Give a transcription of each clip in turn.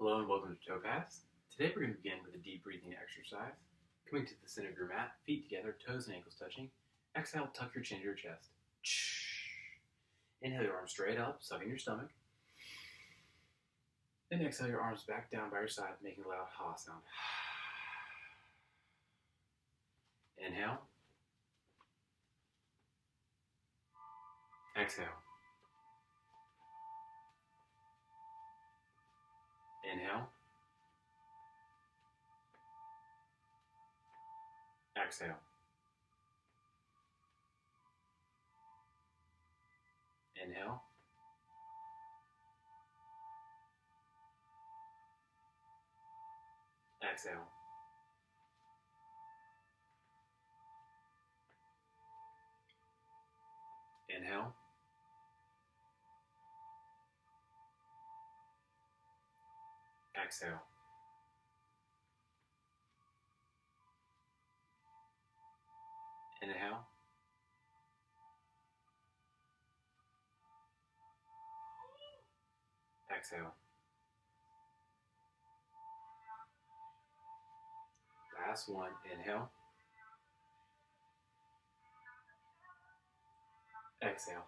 Hello and welcome to Topaz. Today we're going to begin with a deep breathing exercise. Coming to the center of your mat, feet together, toes and ankles touching. Exhale, tuck your chin to your chest. Inhale your arms straight up, sucking your stomach. Then exhale your arms back down by your side, making a loud ha sound. Inhale. Exhale. Inhale. Exhale. Inhale. Exhale. Inhale. Exhale. Inhale. Exhale. Last one. Inhale. Exhale.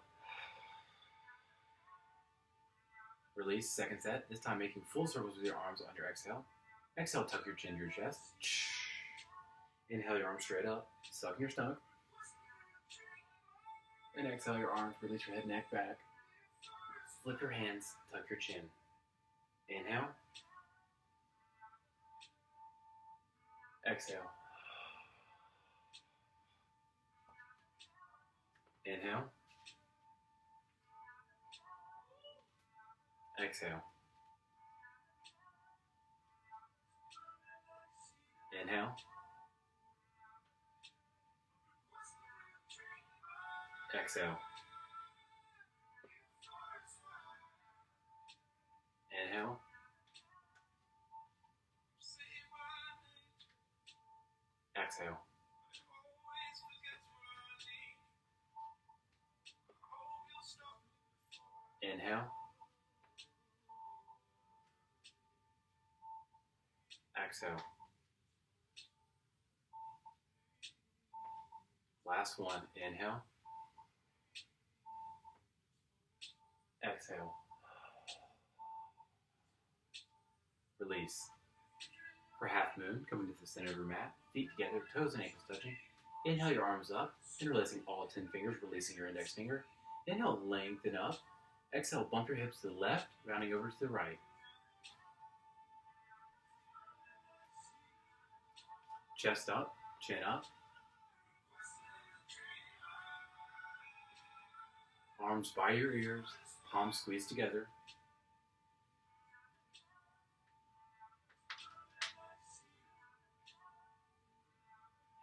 Release, second set. This time making full circles with your arms on your exhale. Exhale, tuck your chin to your chest. Inhale your arms straight up, sucking your stomach. And exhale your arms, release your head, neck back. Flip your hands, tuck your chin. Inhale. Exhale. Inhale. Exhale. Inhale. Exhale. Inhale. Exhale. Inhale. Exhale. Last one. Inhale. Exhale. Release. For half moon, coming to the center of your mat, feet together, toes and ankles touching. Inhale your arms up, interlacing all 10 fingers, releasing your index finger. Inhale, lengthen up. Exhale, bump your hips to the left, rounding over to the right. Chest up, chin up. Arms by your ears, palms squeezed together.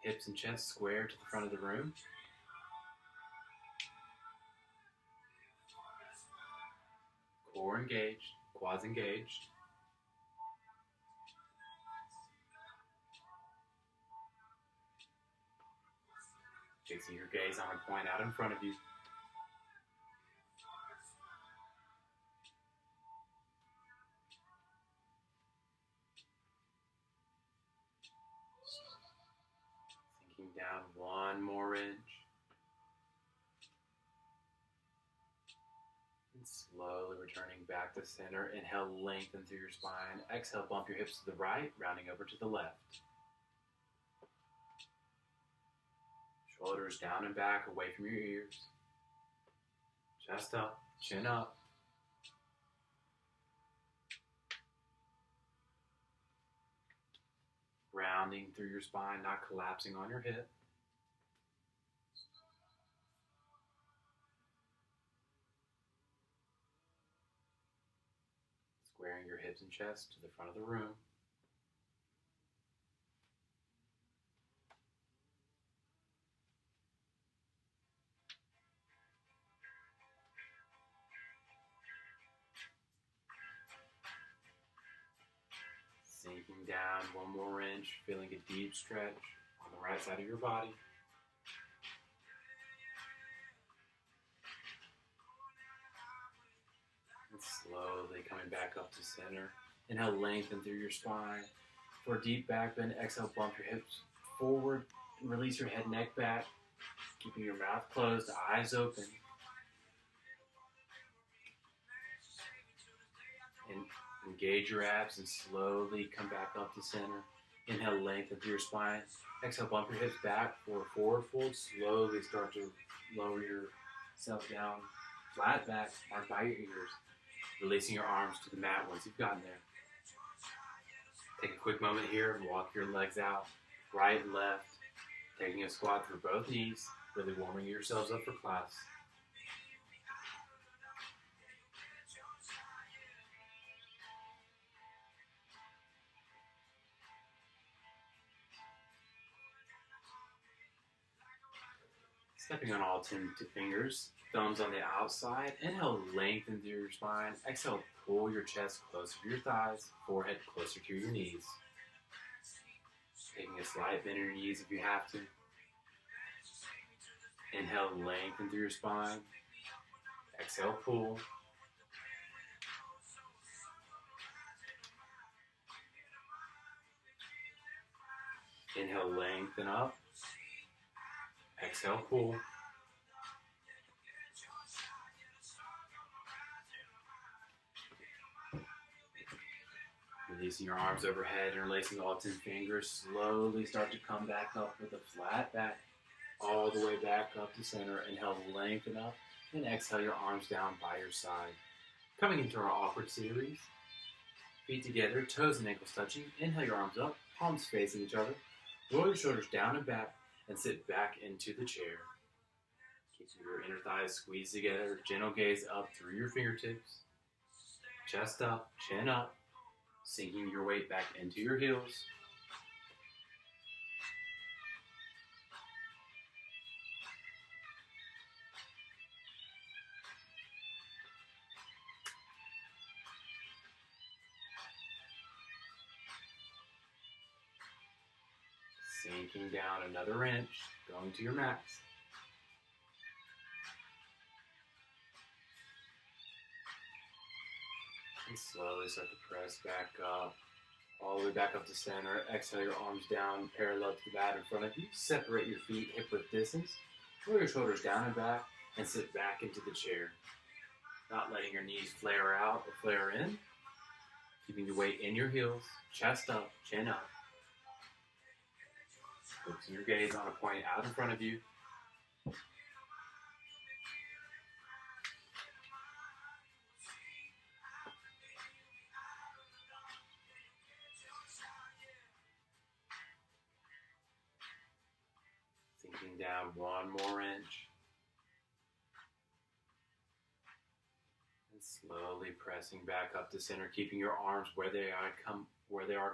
Hips and chest square to the front of the room. Core engaged, quads engaged. Fixing your gaze on a point out in front of you. Sinking down one more inch. And slowly returning back to center. Inhale, lengthen through your spine. Exhale, bump your hips to the right, rounding over to the left. Shoulders down and back, away from your ears. Chest up, chin up. Rounding through your spine, not collapsing on your hip. Squaring your hips and chest to the front of the room. Sinking down one more inch, feeling a deep stretch on the right side of your body. And slowly coming back up to center. Inhale, lengthen through your spine. For a deep back bend, exhale, bump your hips forward. Release your head, neck back, keeping your mouth closed, eyes open. And engage your abs and slowly come back up to center. Inhale, lengthen through your spine. Exhale, bump your hips back for a forward fold. Slowly start to lower yourself down, flat back, arms by your ears. Releasing your arms to the mat once you've gotten there. Take a quick moment here and walk your legs out, right and left. Taking a squat through both knees, really warming yourselves up for class. Stepping on all 10 fingers, thumbs on the outside. Inhale, lengthen through your spine. Exhale, pull your chest closer to your thighs, forehead closer to your knees. Taking a slight bend in your knees if you have to. Inhale, lengthen through your spine. Exhale, pull. Inhale, lengthen up. Exhale, pull. Releasing your arms overhead and releasing all 10 fingers. Slowly start to come back up with a flat back, all the way back up to center. Inhale, lengthen up, and exhale your arms down by your side. Coming into our awkward series. Feet together, toes and ankles touching. Inhale your arms up, palms facing each other. Roll your shoulders down and back, and sit back into the chair. Keep your inner thighs squeezed together. Gentle gaze up through your fingertips. Chest up, chin up. Sinking your weight back into your heels. Sinking down another inch, going to your max. And slowly start to press back up, all the way back up to center. Exhale your arms down, parallel to the mat in front of you. Separate your feet hip-width distance. Roll your shoulders down and back, and sit back into the chair. Not letting your knees flare out or flare in. Keeping your weight in your heels, chest up, chin up. Focusing your gaze on a point out in front of you. Sinking down one more inch. And slowly pressing back up to center, keeping your arms where they are,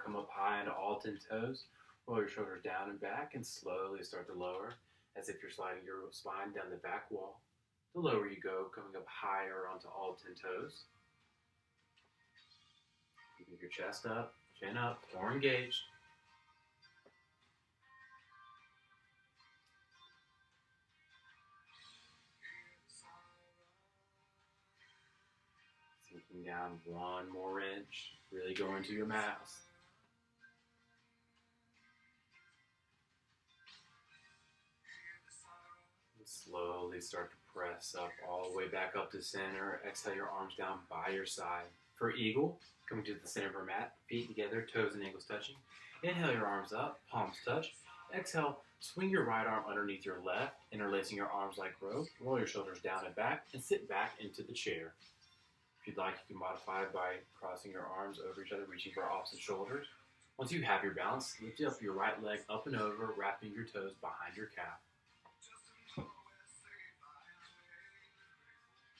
come up high onto all 10 toes. Roll your shoulders down and back, and slowly start to lower, as if you're sliding your spine down the back wall. The lower you go, coming up higher onto all 10 toes. Keeping your chest up, chin up, core engaged. Sinking down one more inch, really go into your mass. Slowly start to press up all the way back up to center. Exhale your arms down by your side. For eagle, coming to the center of our mat, feet together, toes and ankles touching. Inhale your arms up, palms touch. Exhale, swing your right arm underneath your left, interlacing your arms like rope. Roll your shoulders down and back, and sit back into the chair. If you'd like, you can modify by crossing your arms over each other, reaching for opposite shoulders. Once you have your balance, lift up your right leg up and over, wrapping your toes behind your calf.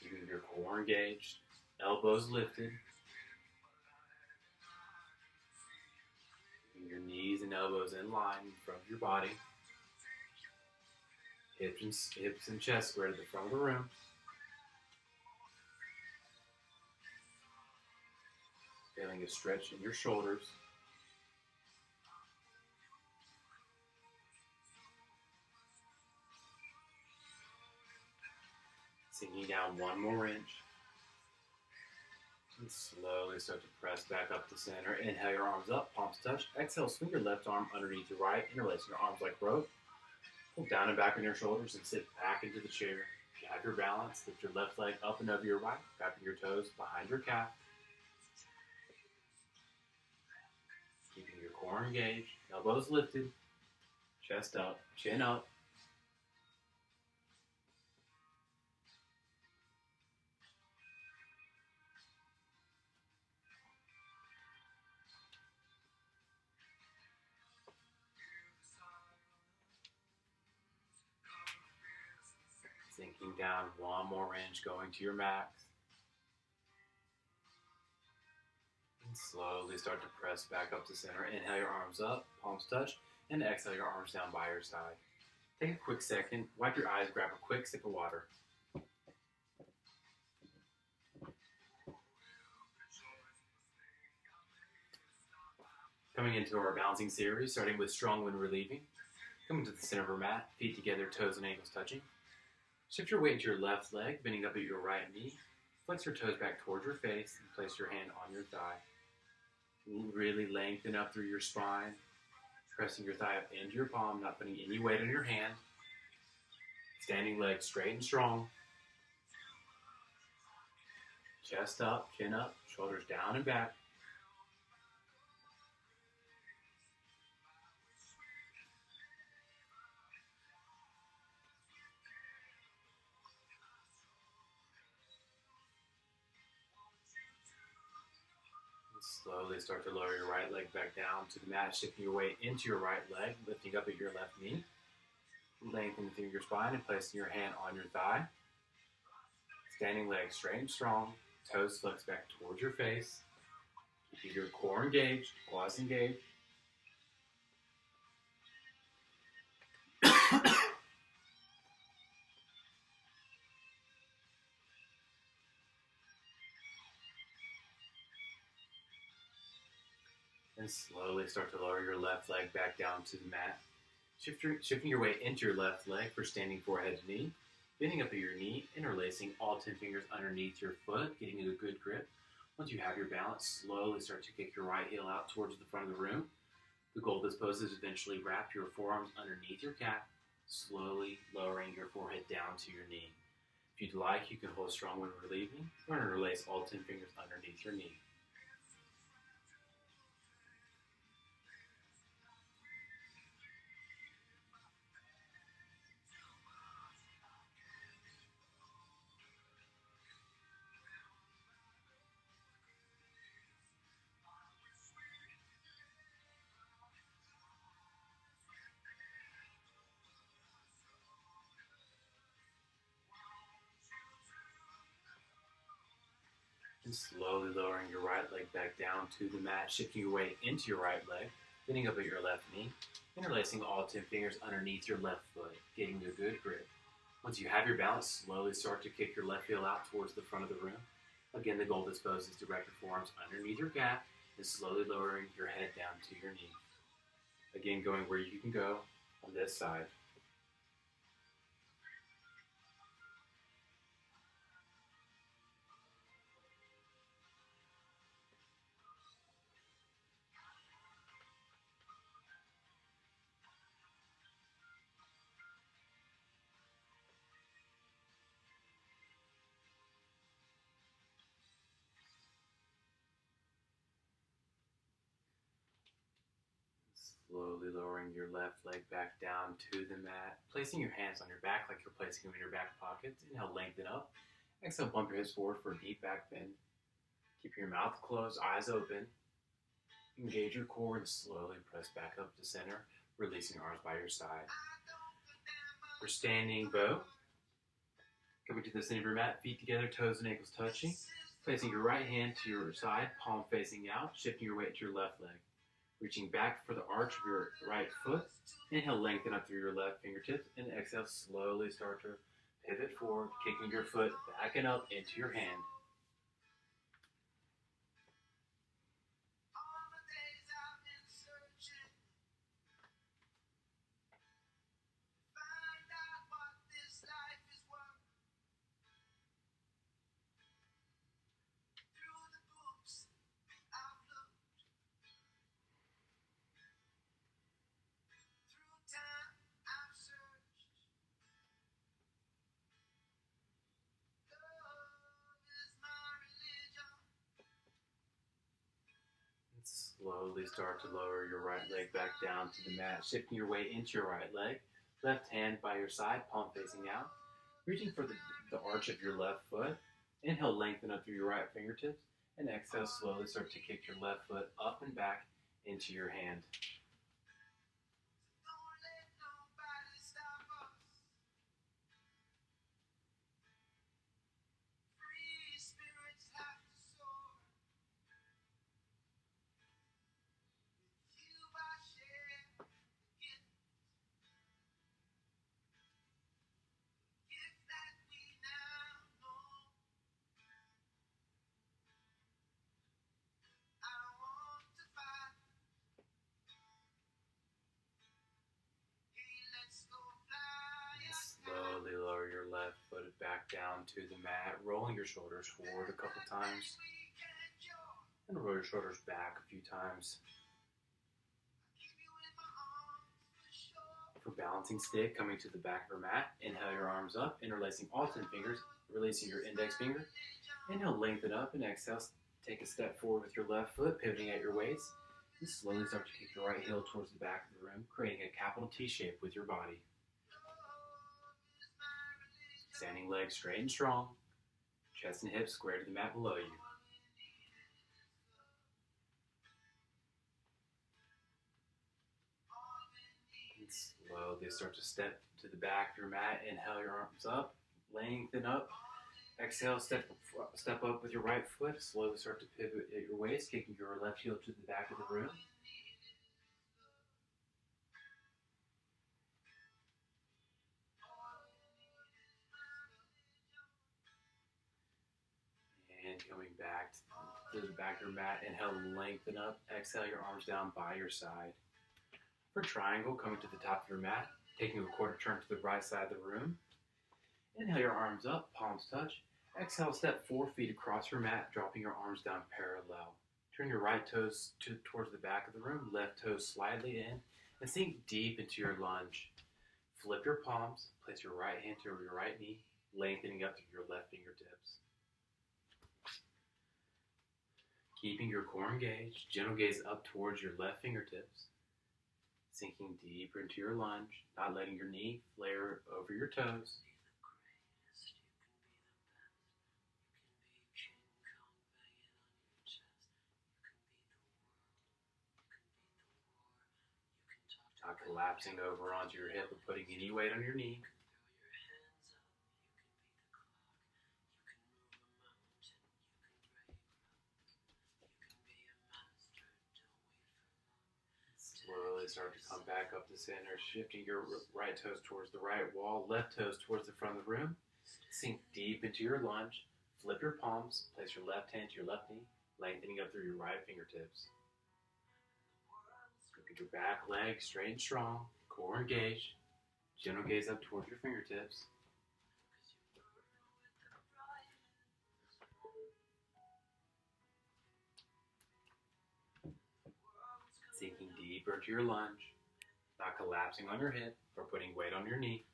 Keeping your core engaged, elbows lifted. Keeping your knees and elbows in line in front of your body. Hips and chest square to the front of the room. Feeling a stretch in your shoulders. Sinking down one more inch. And slowly start to press back up to center. Inhale your arms up, palms touch. Exhale, swing your left arm underneath your right, interlacing your arms like rope. Pull down and back on your shoulders and sit back into the chair. If you have your balance, lift your left leg up and over your right, wrapping your toes behind your calf. Keeping your core engaged, elbows lifted, chest up, chin up. Sinking down one more inch, going to your max. And slowly start to press back up to center. Inhale your arms up, palms touch, and exhale your arms down by your side. Take a quick second, wipe your eyes, grab a quick sip of water. Coming into our balancing series, starting with strong when relieving. Coming to the center of our mat, feet together, toes and ankles touching. Shift your weight into your left leg, bending up at your right knee. Flex your toes back towards your face and place your hand on your thigh. Really lengthen up through your spine, pressing your thigh up into your palm, not putting any weight on your hand. Standing legs straight and strong. Chest up, chin up, shoulders down and back. Slowly start to lower your right leg back down to the mat, shifting your weight into your right leg, lifting up at your left knee. Lengthening through your spine and placing your hand on your thigh. Standing legs straight and strong, toes flex back towards your face. Keep your core engaged, quads engaged. And slowly start to lower your left leg back down to the mat. Shifting your weight into your left leg for standing forehead to knee. Bending up at your knee, interlacing all 10 fingers underneath your foot, getting a good grip. Once you have your balance, slowly start to kick your right heel out towards the front of the room. The goal of this pose is eventually wrap your forearms underneath your calf, slowly lowering your forehead down to your knee. If you'd like, you can hold strong when relieving, or interlace all 10 fingers underneath your knee. And slowly lowering your right leg back down to the mat, shifting your weight into your right leg, bending up at your left knee, interlacing all 10 fingers underneath your left foot, getting a good grip. Once you have your balance, slowly start to kick your left heel out towards the front of the room. Again, the goal of this pose is to wrap your forearms underneath your calf and slowly lowering your head down to your knee. Again, going where you can go on this side. Slowly lowering your left leg back down to the mat. Placing your hands on your back like you're placing them in your back pockets. Inhale, lengthen up. Exhale, bump your hips forward for a deep back bend. Keep your mouth closed, eyes open. Engage your core and slowly press back up to center, releasing your arms by your side. For standing bow, coming to the center of your mat, feet together, toes and ankles touching. Placing your right hand to your side, palm facing out, shifting your weight to your left leg. Reaching back for the arch of your right foot. Inhale, lengthen up through your left fingertips. And exhale, slowly start to pivot forward, kicking your foot back and up into your hand. Slowly start to lower your right leg back down to the mat, shifting your weight into your right leg. Left hand by your side, palm facing out. Reaching for the arch of your left foot. Inhale, lengthen up through your right fingertips. And exhale, slowly start to kick your left foot up and back into your hand. Slowly lower your left foot back down to the mat, rolling your shoulders forward a couple times. And roll your shoulders back a few times. For balancing stick, coming to the back of your mat, inhale your arms up, interlacing all 10 fingers, releasing your index finger. Inhale, lengthen up, and exhale, take a step forward with your left foot, pivoting at your waist. And slowly start to kick your right heel towards the back of the room, creating a capital T shape with your body. Standing legs straight and strong, chest and hips square to the mat below you. And slowly start to step to the back of your mat. Inhale your arms up, lengthen up. Exhale, step up with your right foot. Slowly start to pivot at your waist, kicking your left heel to the back of the room. And coming back to the back of your mat, inhale, lengthen up. Exhale, your arms down by your side. For triangle, coming to the top of your mat, taking a quarter turn to the right side of the room. Inhale your arms up, palms touch. Exhale, step 4 feet across your mat, dropping your arms down parallel. Turn your right toes towards the back of the room, left toes slightly in, and sink deep into your lunge. Flip your palms, place your right hand to your right knee, lengthening up through your left fingertips. Keeping your core engaged, gentle gaze up towards your left fingertips. Sinking deeper into your lunge, not letting your knee flare over your toes. Not collapsing over onto your hip or putting any weight on your knee. Slowly start to come back up to center, shifting your right toes towards the right wall, left toes towards the front of the room. Sink deep into your lunge. Flip your palms, place your left hand to your left knee, lengthening up through your right fingertips. Keep your back leg straight and strong, core engaged. Gentle gaze up towards your fingertips. Sinking deeper into your lunge, not collapsing on your hip or putting weight on your knee.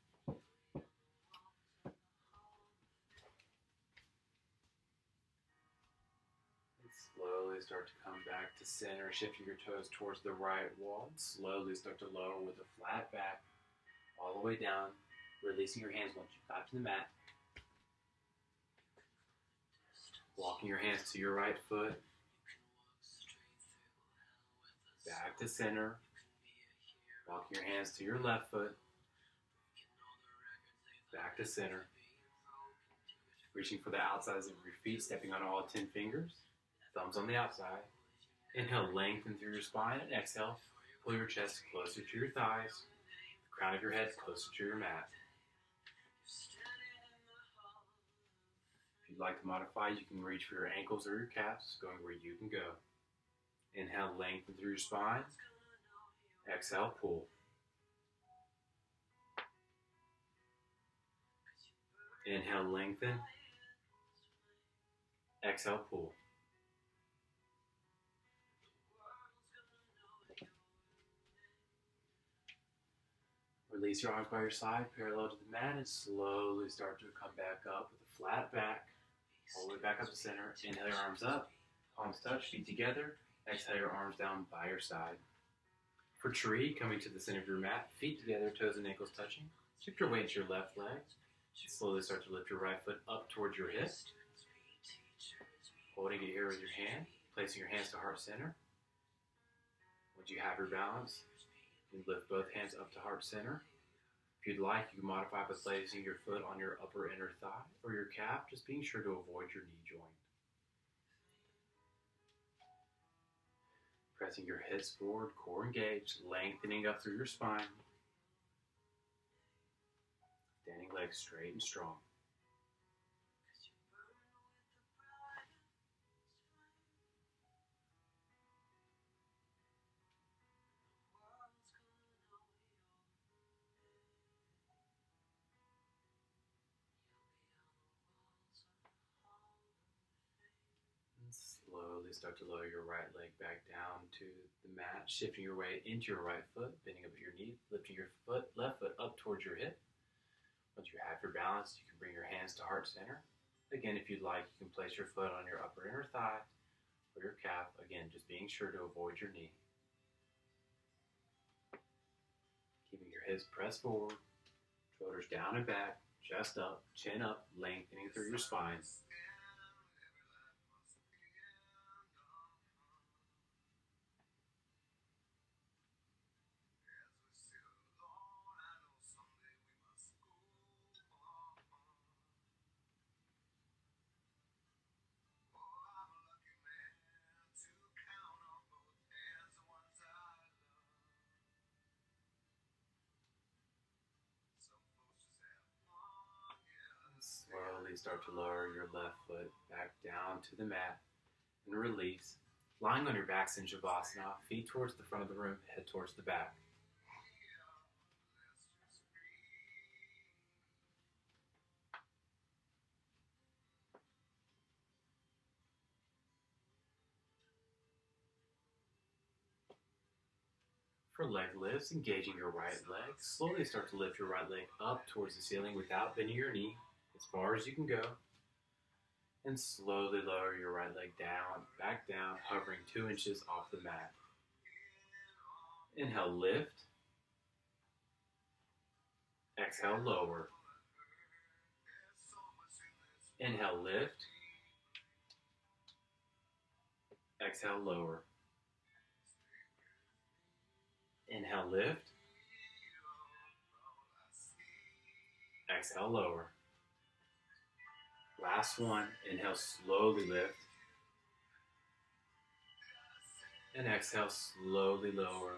Slowly start to come back to center, shifting your toes towards the right wall. And slowly start to lower with a flat back, all the way down, releasing your hands once you've got to the mat. Walking your hands to your right foot. Back to center. Walking your hands to your left foot. Back to center. Reaching for the outsides of your feet, stepping on all 10 fingers. Thumbs on the outside. Inhale, lengthen through your spine, and exhale, pull your chest closer to your thighs, the crown of your head closer to your mat. If you'd like to modify, you can reach for your ankles or your calves, going where you can go. Inhale, lengthen through your spine. Exhale, pull. Inhale, lengthen. Exhale, pull. Release your arms by your side, parallel to the mat, and slowly start to come back up with a flat back, all the way back up to center. Inhale your arms up, palms touch, feet together. Exhale your arms down by your side. For tree, coming to the center of your mat, feet together, toes and ankles touching. Shift your weight into your left leg. Slowly start to lift your right foot up towards your hip. Holding it here with your hand, placing your hands to heart center. Once you have your balance, you lift both hands up to heart center. If you'd like, you can modify by placing your foot on your upper inner thigh or your calf, just being sure to avoid your knee joint. Pressing your hips forward, core engaged, lengthening up through your spine. Standing legs straight and strong. Slowly start to lower your right leg back down to the mat, shifting your weight into your right foot, bending up at your knee, lifting your left foot up towards your hip. Once you have your balance, you can bring your hands to heart center. Again, if you'd like, you can place your foot on your upper inner thigh or your calf. Again, just being sure to avoid your knee. Keeping your hips pressed forward, shoulders down and back, chest up, chin up, lengthening through your spine. Slowly start to lower your left foot back down to the mat and release. Lying on your backs in Shavasana, feet towards the front of the room, head towards the back. For leg lifts, engaging your right leg, slowly start to lift your right leg up towards the ceiling without bending your knee as far as you can go. And slowly lower your right leg down, back down, hovering 2 inches off the mat. Inhale, lift. Exhale, lower. Inhale, lift. Exhale, lower. Inhale, lift. Exhale, lower. Last one. Inhale, slowly lift. And exhale, slowly lower,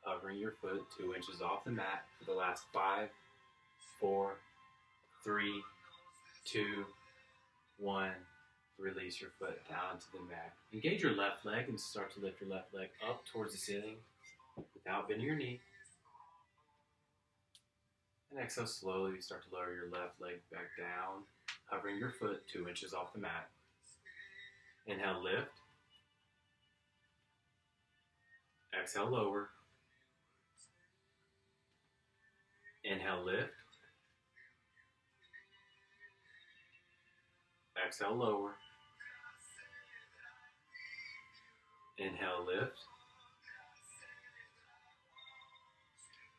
hovering your foot 2 inches off the mat for the last 5, 4, 3, 2, 1. Release your foot down to the mat. Engage your left leg and start to lift your left leg up towards the ceiling without bending your knee. And exhale, slowly start to lower your left leg back down, hovering your foot 2 inches off the mat. Inhale, lift. Exhale, lower. Inhale, lift. Exhale, lower. Inhale, lift.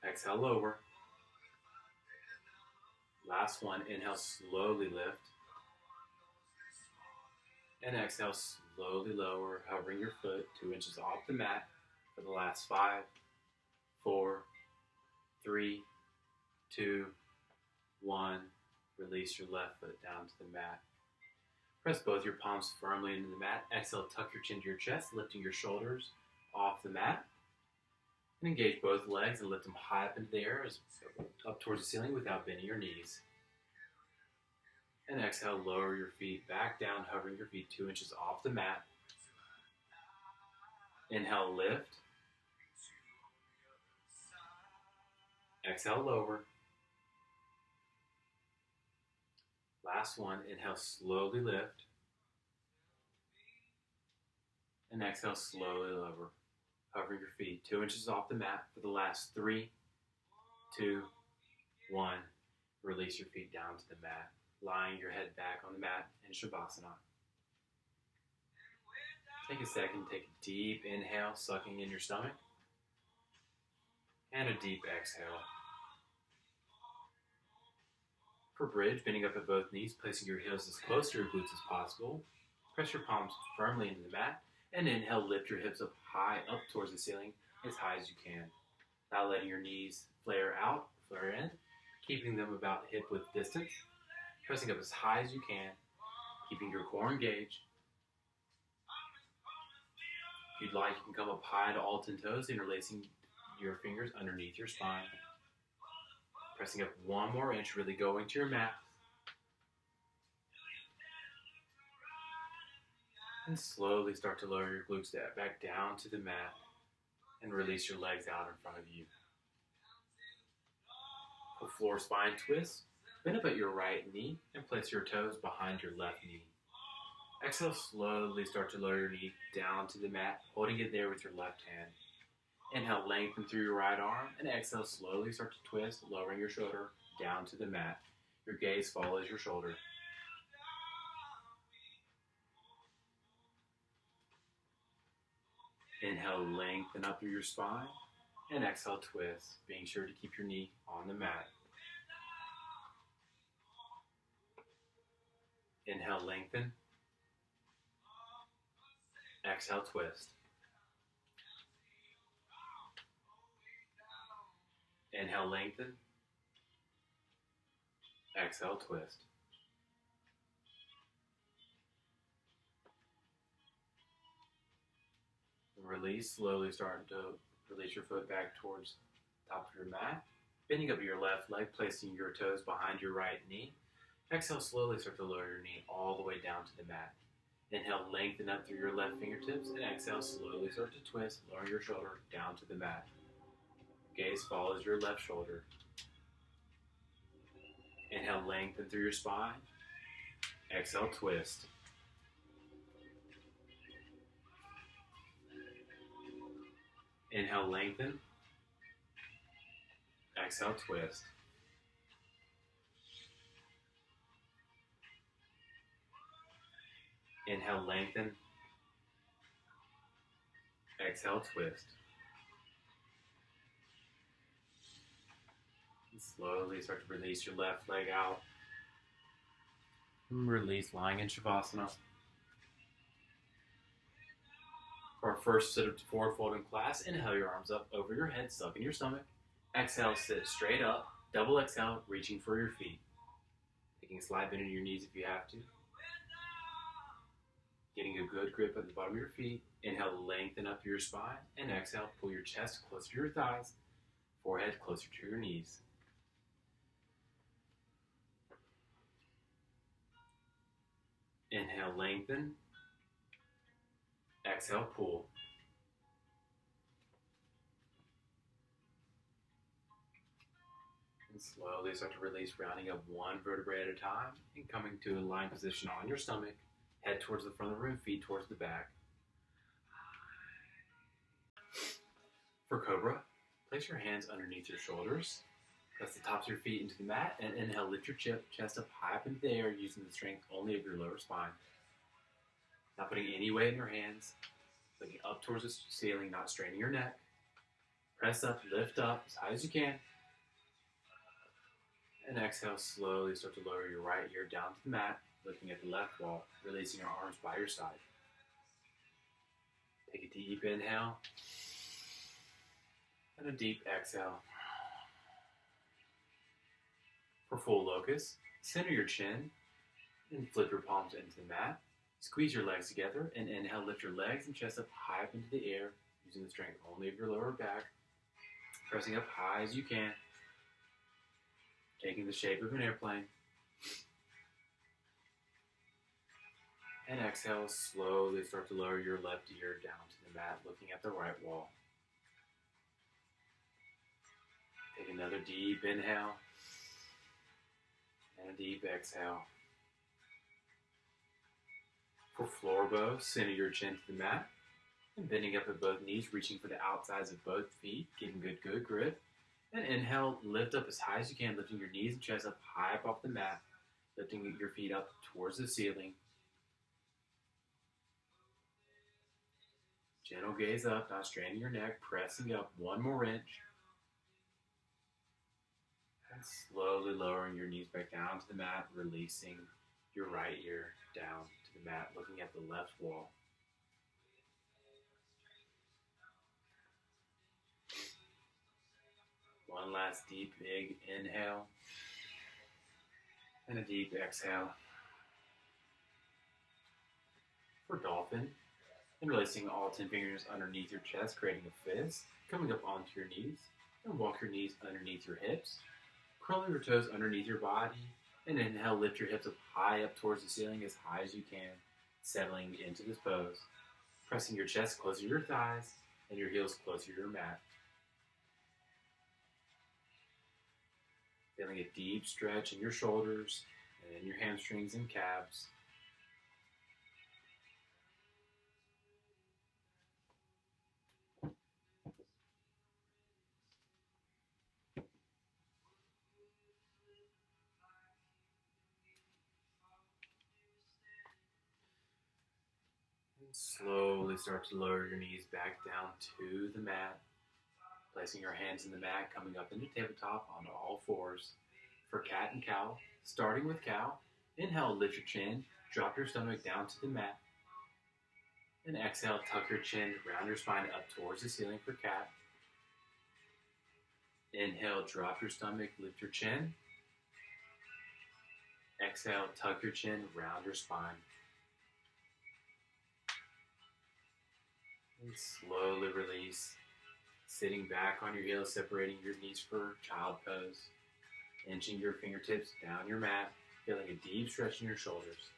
Exhale, lower. Last one. Inhale, slowly lift. And exhale, slowly lower, hovering your foot 2 inches off the mat for the last 5, 4, 3, 2, 1. Release your left foot down to the mat. Press both your palms firmly into the mat. Exhale, tuck your chin to your chest, lifting your shoulders off the mat. And engage both legs and lift them high up into the air, up towards the ceiling without bending your knees. And exhale, lower your feet back down, hovering your feet 2 inches off the mat. Inhale, lift. Exhale, lower. Last one. Inhale, slowly lift. And exhale, slowly lower, hovering your feet 2 inches off the mat for the last 3, 2, 1. Release your feet down to the mat, lying your head back on the mat in Shavasana. Take a second, take a deep inhale, sucking in your stomach, and a deep exhale. For bridge, bending up at both knees, placing your heels as close to your glutes as possible. Press your palms firmly into the mat, and inhale, lift your hips up high, up towards the ceiling, as high as you can. Not letting your knees flare out, flare in, keeping them about hip-width distance. Pressing up as high as you can, keeping your core engaged. If you'd like, you can come up high to all 10 toes, interlacing your fingers underneath your spine. Pressing up one more inch, really going to your mat. And slowly start to lower your glutes back down to the mat and release your legs out in front of you. Full floor spine twist. Bend up at your right knee and place your toes behind your left knee. Exhale, slowly start to lower your knee down to the mat, holding it there with your left hand. Inhale, lengthen through your right arm, and exhale, slowly start to twist, lowering your shoulder down to the mat. Your gaze follows your shoulder. Inhale, lengthen up through your spine, and exhale, twist, being sure to keep your knee on the mat. Inhale, lengthen. Exhale, twist. Inhale, lengthen. Exhale, twist. Release, slowly starting to release your foot back towards the top of your mat. Bending up your left leg, placing your toes behind your right knee. Exhale, slowly start to lower your knee all the way down to the mat. Inhale, lengthen up through your left fingertips, and exhale, slowly start to twist, lower your shoulder down to the mat. Gaze follows your left shoulder. Inhale, lengthen through your spine. Exhale, twist. Inhale, lengthen. Exhale, twist. Inhale, lengthen. Exhale, twist. And slowly start to release your left leg out. And release, lying in Shavasana. For our first sit of forward folding class, inhale your arms up over your head, stuck in your stomach. Exhale, sit straight up. Double exhale, reaching for your feet. Taking a slight bend in your knees if you have to. Getting a good grip at the bottom of your feet. Inhale, lengthen up your spine. And exhale, pull your chest closer to your thighs. Forehead closer to your knees. Inhale, lengthen. Exhale, pull. And slowly start to release, rounding up one vertebrae at a time and coming to a lying position on your stomach. Head towards the front of the room, feet towards the back. For Cobra, place your hands underneath your shoulders. Press the tops of your feet into the mat, and inhale, lift your chest up high up into the air using the strength only of your lower spine. Not putting any weight in your hands. Looking up towards the ceiling, not straining your neck. Press up, lift up as high as you can. And exhale, slowly start to lower your right ear down to the mat, looking at the left wall, releasing your arms by your side. Take a deep inhale. And a deep exhale. For full locust, center your chin and flip your palms into the mat. Squeeze your legs together and inhale, lift your legs and chest up high up into the air using the strength only of your lower back. Pressing up high as you can. Taking the shape of an airplane. And exhale, slowly start to lower your left ear down to the mat, looking at the right wall. Take another deep inhale. And a deep exhale. For floor bow, center your chin to the mat. And bending up at both knees, reaching for the outsides of both feet, getting good grip. And inhale, lift up as high as you can, lifting your knees and chest up high up off the mat, lifting your feet up towards the ceiling. Gentle gaze up, not straining your neck, pressing up 1 more inch. And slowly lowering your knees back down to the mat, releasing your right ear down to the mat, looking at the left wall. One last deep, big inhale. And a deep exhale. For dolphin, and releasing all 10 fingers underneath your chest, creating a fist, coming up onto your knees, and walk your knees underneath your hips. Curl your toes underneath your body, and inhale, lift your hips up high up towards the ceiling as high as you can, settling into this pose. Pressing your chest closer to your thighs, and your heels closer to your mat. Feeling a deep stretch in your shoulders, and in your hamstrings and calves. Slowly start to lower your knees back down to the mat. Placing your hands in the mat, coming up into tabletop onto all fours. For cat and cow, starting with cow, inhale, lift your chin, drop your stomach down to the mat. And exhale, tuck your chin, round your spine up towards the ceiling for cat. Inhale, drop your stomach, lift your chin. Exhale, tuck your chin, round your spine. And slowly release, sitting back on your heels, separating your knees for child pose. Inching your fingertips down your mat, feeling a deep stretch in your shoulders.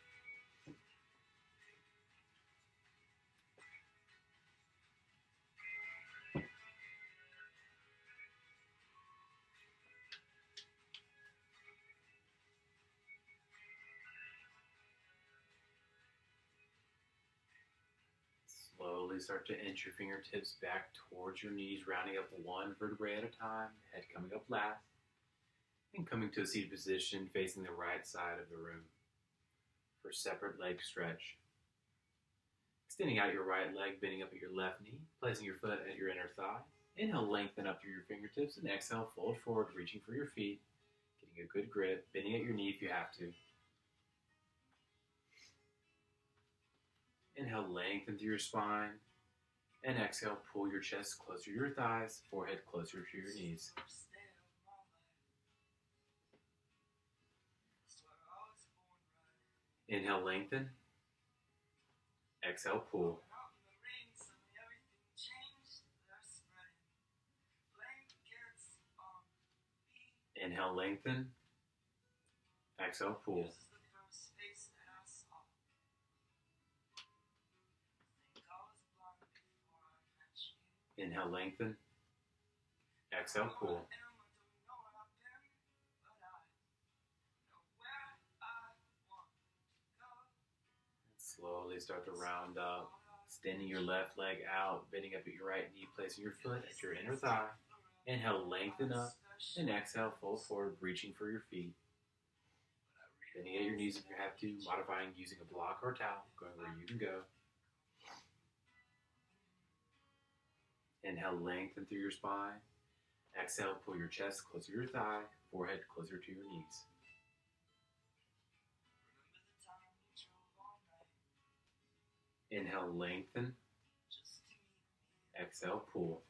Slowly start to inch your fingertips back towards your knees, rounding up 1 vertebrae at a time, head coming up last, and coming to a seated position facing the right side of the room for separate leg stretch. Extending out your right leg, bending up at your left knee, placing your foot at your inner thigh. Inhale, lengthen up through your fingertips, and exhale, fold forward, reaching for your feet, getting a good grip, bending at your knee if you have to. Inhale, lengthen through your spine, and exhale, pull your chest closer to your thighs, forehead closer to your knees. Inhale, lengthen. Exhale, pull. Inhale, lengthen. Exhale, pull. Inhale, lengthen. Exhale, pull. Slowly start to round up, extending your left leg out, bending up at your right knee, placing your foot at your inner thigh. Inhale, lengthen up, and exhale, fold forward, reaching for your feet. Bending at your knees if you have to, modifying using a block or towel, going where you can go. Inhale, lengthen through your spine. Exhale, pull your chest closer to your thigh, forehead closer to your knees. Inhale, lengthen. Exhale, pull.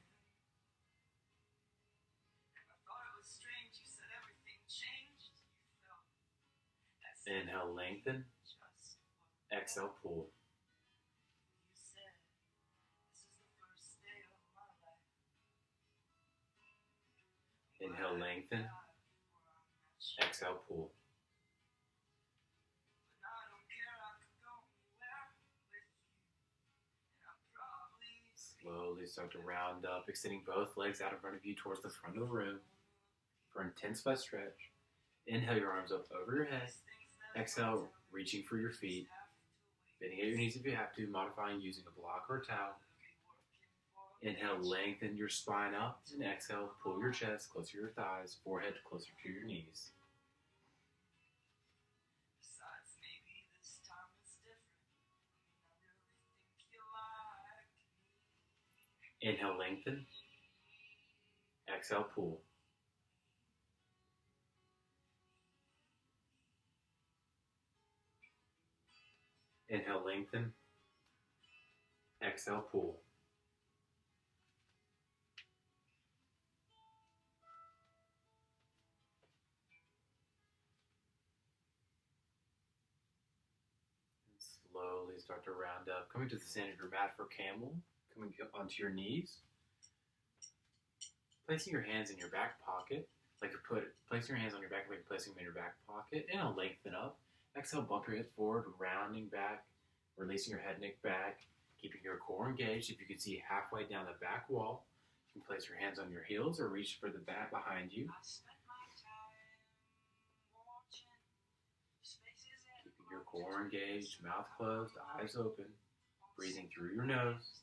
Inhale, lengthen. Exhale, pull. Inhale, lengthen. Exhale, pull. Slowly start to round up, extending both legs out in front of you towards the front of the room for an intense butt stretch. Inhale your arms up over your head. Exhale, reaching for your feet. Bending at your knees if you have to, modifying using a block or a towel. Inhale, lengthen your spine up, and exhale, pull your chest closer to your thighs, forehead closer to your knees. Inhale, lengthen. Exhale, pull. Inhale, lengthen. Exhale, pull. And slowly start to round up. Coming to the center of your mat for camel. Coming onto your knees. Placing your hands in your back pocket, placing your hands on your back like you're placing them in your back pocket. Inhale, lengthen up. Exhale, bump your hips forward, rounding back, releasing your head, neck back, keeping your core engaged. If you can see halfway down the back wall, you can place your hands on your heels or reach for the mat behind you. Keeping your core engaged, mouth closed, eyes open, breathing through your nose.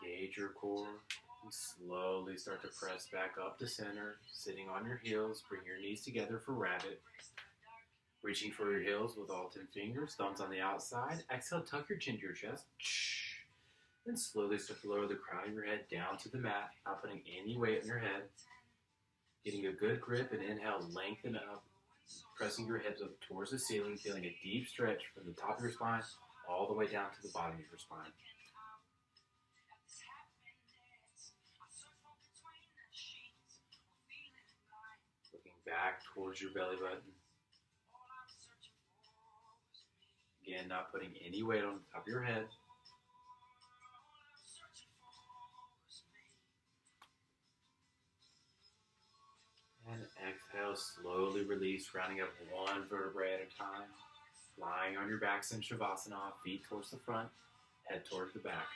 Engage your core and slowly start to press back up to center, sitting on your heels. Bring your knees together for rabbit. Reaching for your heels with all 10 fingers, thumbs on the outside. Exhale, tuck your chin to your chest. Then slowly start to lower the crown of your head down to the mat, not putting any weight on your head. Getting a good grip, and inhale, lengthen up, pressing your hips up towards the ceiling, feeling a deep stretch from the top of your spine all the way down to the bottom of your spine. Back towards your belly button. Again, not putting any weight on the top of your head. And exhale, slowly release, rounding up one vertebrae at a time. Lying on your back in Shavasana, feet towards the front, head towards the back.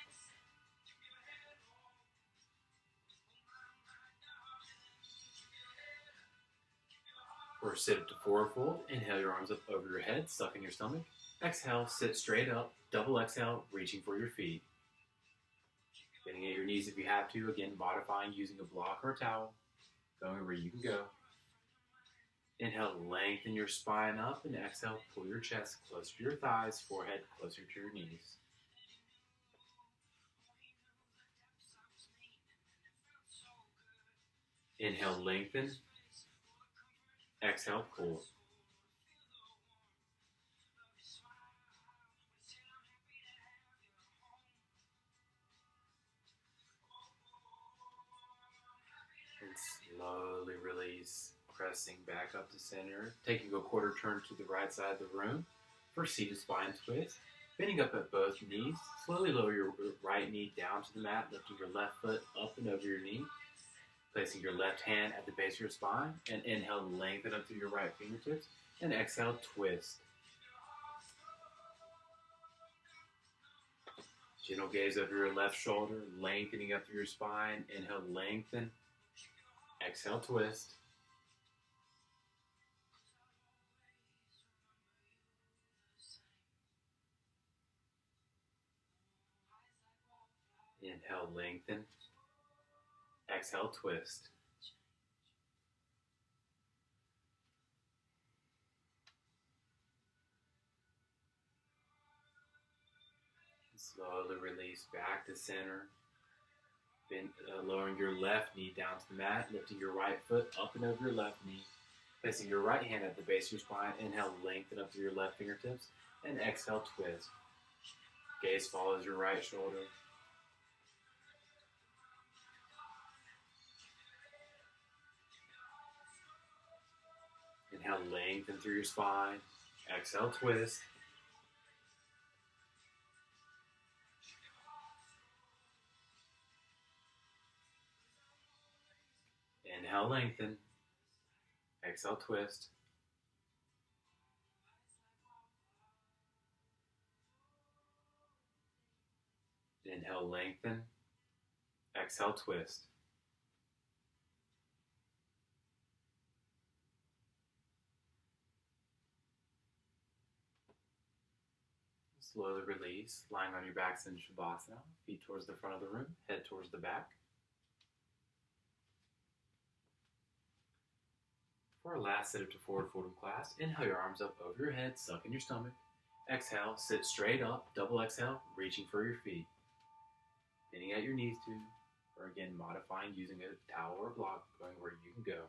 Or sit up to forward fold. Inhale your arms up over your head, suck in your stomach. Exhale, sit straight up, double exhale, reaching for your feet. Getting at your knees if you have to. Again, modifying using a block or a towel. Going where you can go. Inhale, lengthen your spine up, and exhale, pull your chest closer to your thighs, forehead closer to your knees. Inhale, lengthen. Exhale, pull. And slowly release, pressing back up to center. Taking a quarter turn to the right side of the room for seated spine twist. Bending up at both knees. Slowly lower your right knee down to the mat, lifting your left foot up and over your knee. Placing your left hand at the base of your spine, and inhale, lengthen up through your right fingertips, and exhale, twist. Gentle gaze over your left shoulder, lengthening up through your spine. Inhale, lengthen. Exhale, twist. Inhale, lengthen. Exhale, twist. Slowly release back to center. Lowering your left knee down to the mat, lifting your right foot up and over your left knee. Placing your right hand at the base of your spine. Inhale, lengthen up to your left fingertips, and exhale, twist. Gaze follows your right shoulder. Inhale, lengthen through your spine. Exhale, twist. Inhale, lengthen. Exhale, twist. Inhale, lengthen. Exhale, twist. Slowly release, lying on your backs in Shavasana, feet towards the front of the room, head towards the back. For our last sit up to forward folded class, inhale your arms up over your head, suck in your stomach. Exhale, sit straight up, double exhale, reaching for your feet. Bending at your knees too, or again, modifying using a towel or block, going where you can go.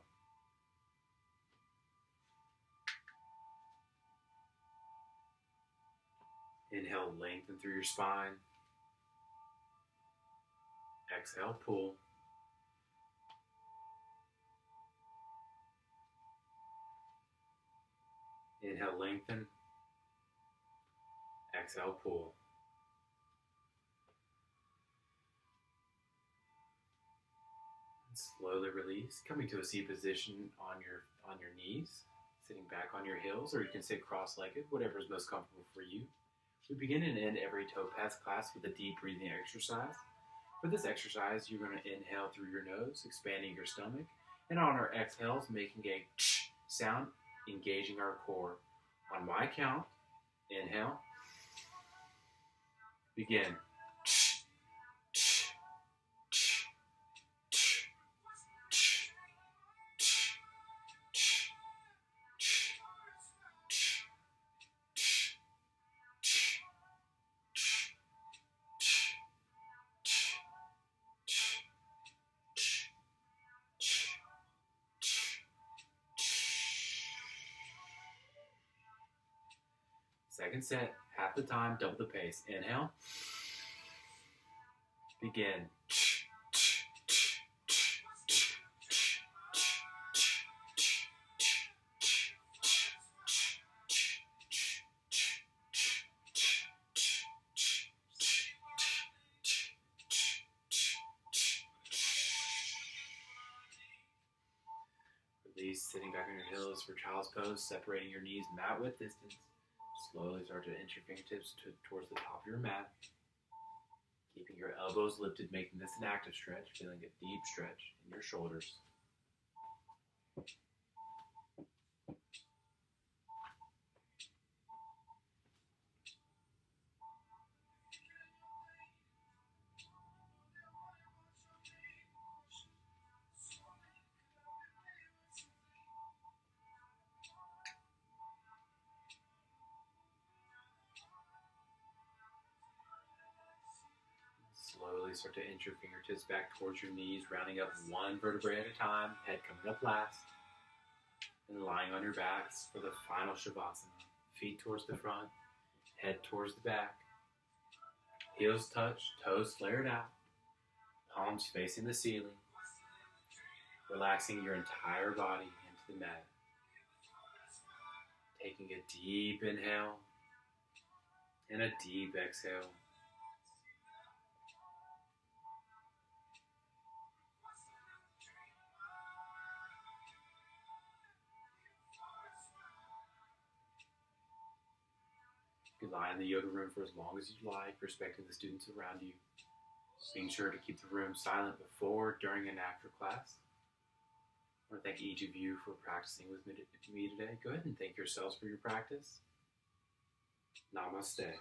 Inhale, lengthen through your spine. Exhale, pull. Inhale, lengthen. Exhale, pull. And slowly release, coming to a seat position on your knees, sitting back on your heels, or you can sit cross-legged, whatever is most comfortable for you. We begin and end every Topaz class with a deep breathing exercise. For this exercise, you're going to inhale through your nose, expanding your stomach, and on our exhales, making a ch sound, engaging our core. On my count, inhale, begin. Ch, ch, ch, ch, ch, ch, ch, ch, ch, ch, ch, Second set, half the time, double the pace. Inhale. Begin. Release, sitting back on your heels for child's pose, separating your knees mat width distance. Slowly start to inch your fingertips towards the top of your mat. Keeping your elbows lifted, making this an active stretch, feeling a deep stretch in your shoulders. Slowly start to inch your fingertips back towards your knees, rounding up one vertebrae at a time, head coming up last, and lying on your backs for the final Shavasana. Feet towards the front, head towards the back, heels touch, toes flared out, palms facing the ceiling, relaxing your entire body into the mat. Taking a deep inhale and a deep exhale. You can lie in the yoga room for as long as you'd like, respecting the students around you. Being sure to keep the room silent before, during, and after class. I want to thank each of you for practicing with me today. Go ahead and thank yourselves for your practice. Namaste.